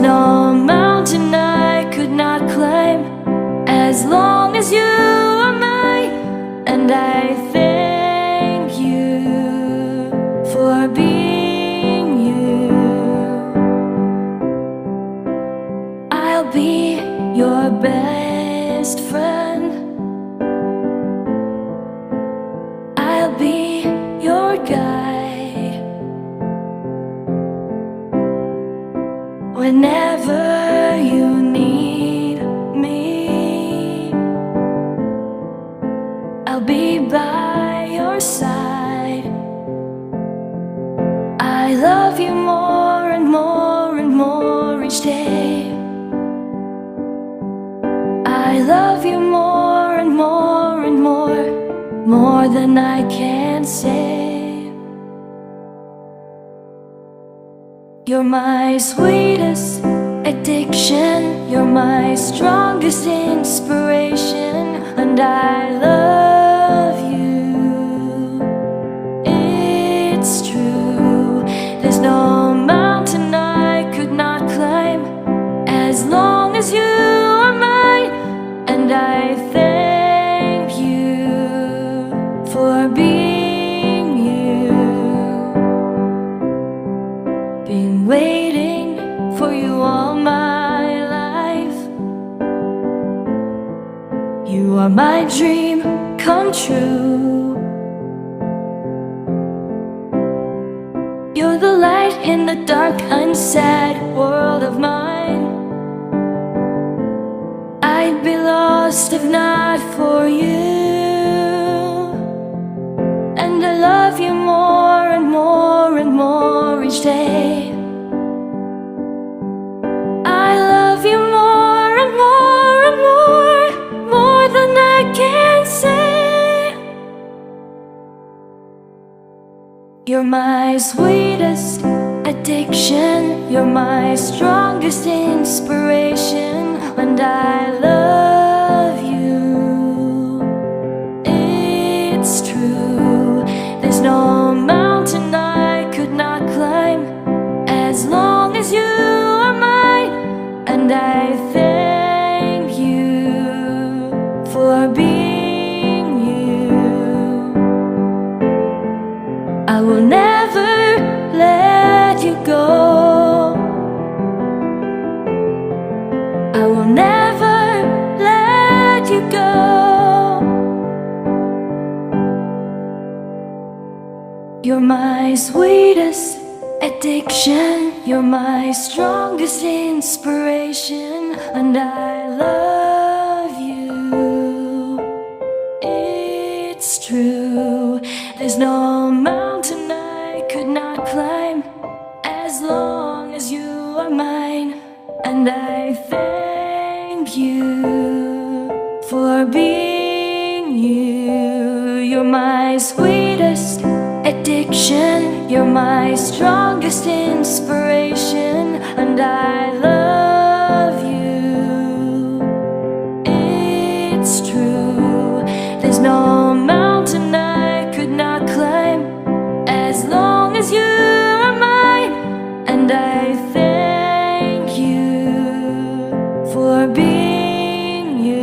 no mountain I could not climb as long as you are mine. And I thank you for being you. I'll be your best friend. I'll be your guide whenever you need me. I'll be by your side. I love you more and more and more each day. I love you more and more and more than I can say. You're my sweetest addiction, you're my strongest inspiration, and I love you. It's true, there's no mountain I could not climb as long as you are mine. And I thank you for being you. Been waiting for you all my life. You are my dream come true. You're the light in the dark, unsad world of mine. I'd be lost if not for you. And I love you more and more and more each day. I love you more and more and more than I can say. You're my sweetest addiction, you're my strongest inspiration, and I love you. It's true, there's no mountain I could not climb as long as you are mine. And I thank you for being you. I will never let you go. I will never let you go. You're my sweetest addiction, you're my strongest inspiration, and I love you. It's true, there's no mountain I could not climb as long as you are mine. And I thank you for being you. You're my sweetest addiction, you're my strongest inspiration, and I love you. It's true, there's no mountain I could not climb as long as you are mine. And I thank you for being you.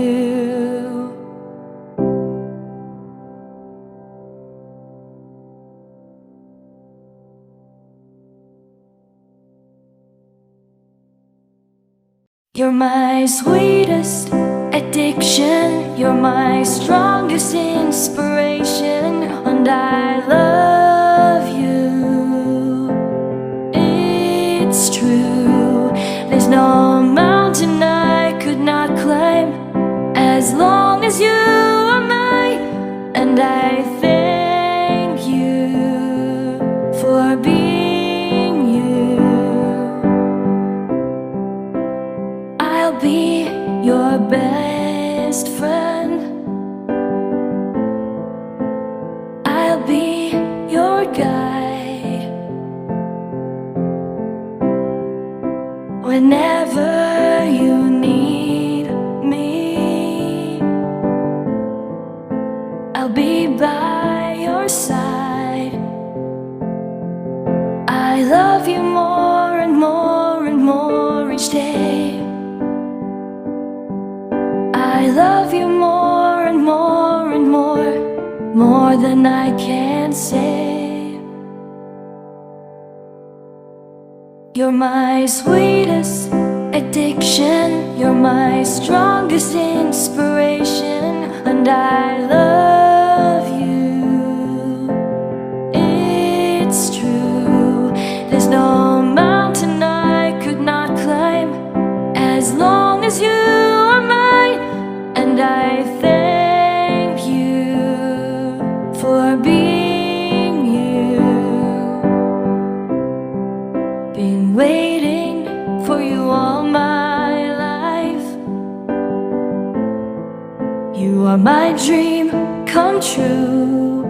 You're my sweetest addiction, you're my strongest inspiration, and I love you. It's true, there's no mountain I could not climb as long as you are mine. And I thank you for being you. I'll be your best friend. I'll be your guide whenever you need me. I'll be by your side. I love you more and more and more each day. more than I can say. You're my sweetest addiction, you're my strongest inspiration, and I love you. It's true, there's no mountain I could not climb as long as you are mine, and I thank you for being you. Been waiting for you all my life. You are my dream come true.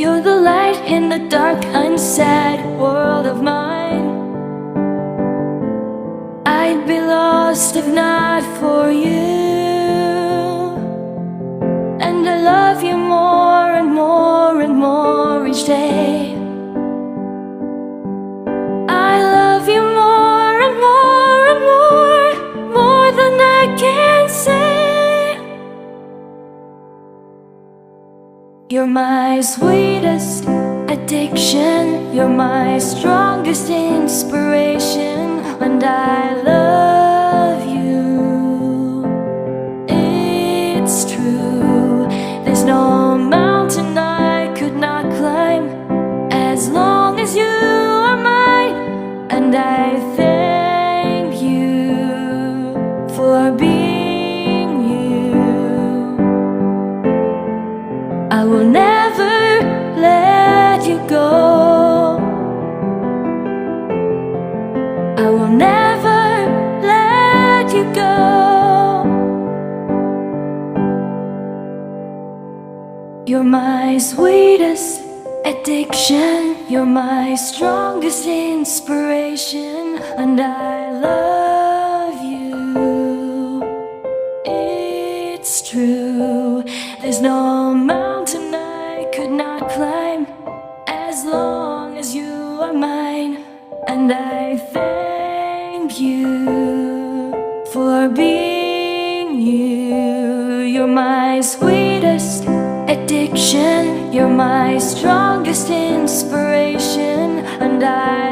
You're the light in the dark, unsad world of mine. I'd be lost if not for you, and I love you more and more and more each day. I love you more and more and more than I can say. You're my sweetest addiction, you're my strongest inspiration, and I love you. It's true, there's no mountain I could not climb as long as you are mine, and I thank you for being you. I will never let you go. I will never let you go. You're my sweetest addiction, you're my strongest inspiration, and I love you. It's true, there's no mountain I could not climb as long as you are mine, and I thank you for being you. You're my sweetest addiction, you're my strongest inspiration, and I